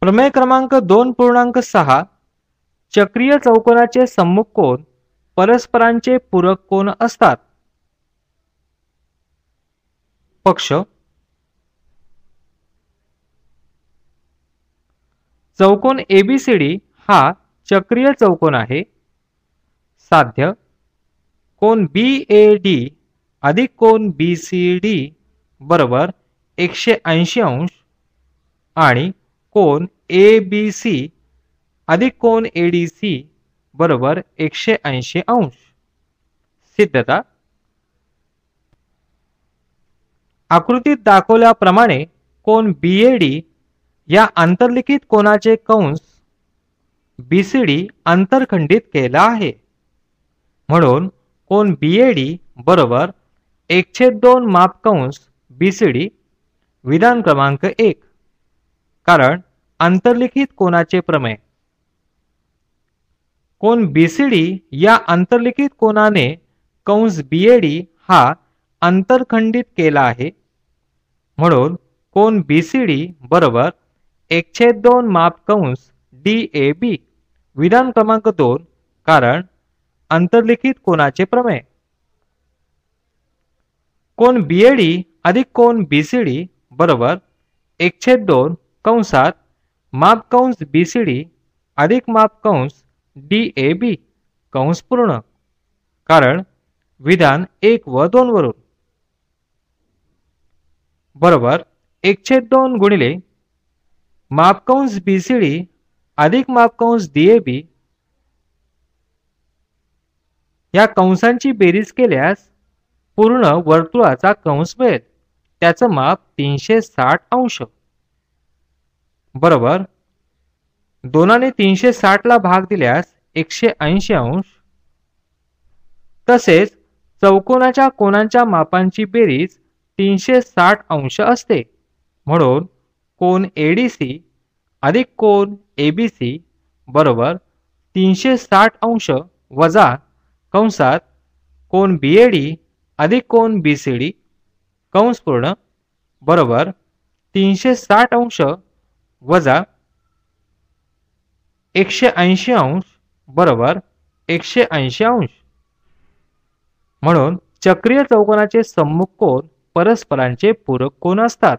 प्रमेय क्रमांक 2.6 चक्रीय चौकोनाचे सम्मुख कोन परस्परांचे पूरक कोन असतात. पक्ष चौकोन एबीसीडी हा चक्रीय चौकोन आहे. साध्य कोन बीएडी अधिक कोन बीसीडी बरोबर 180 अंश आणि कोन एबीसी अधिक कोन एडीसी बरोबर 180 अंश. सिद्धता आकृतीत दाखवल्याप्रमाणे कोन बीएडी या आंतरलिखित कोनाचे कंस बीसीडी अंतरखंडित केला आहे. म्हणून कोन बीएडी बरोबर 1/2 मापकंस बीसीडी. विधान क्रमांक 1 कारण अंतरलिखित कोनाचे प्रमेय. कोन बीसीडी या अंतरलिखित कोनाने कंस बीएडी हा अंतरखंडित केला आहे. म्हणून कोन बीसीडी बरोबर 1/2 मापकंस डीएबी. विधान क्रमांक 2 कारण अंतरलिखित कोनाचे प्रमेय. कोन बीएडी अधिक कोन बीसीडी बरोबर 1/2 कंसात मापकंस बीसीडी अधिक मापकंस डीएबी कंस पूर्ण. कारण विधान 1 व 2 वरून बरोबर 1/2 गुणिले मापकंस बीसीडी अधिक मापकंस डीएबी या कंसांची बेरीज केल्यास पूर्ण वर्तुळाचा कंस मिळेल. त्याचं माप 360 अंश बरोबर 2 ने 360 ला भाग दिल्यास 180 अंश. तसेच चौकोनाच्या कोनांच्या मापांची बेरीज 360 अंश असते. म्हणून कोन एडीसी अधिक कोन एबीसी बरोबर 360 अंश वजा कंसात कोन बीएडी अधिक कोन बीसीडी कंस पूर्ण बरोबर 360 अंश वजा 180 अंश बरोबर 180 अंश. म्हणून चक्रीय चौकोनाचे सम्मुख कोन परस्परांचे पूरक कोन असतात.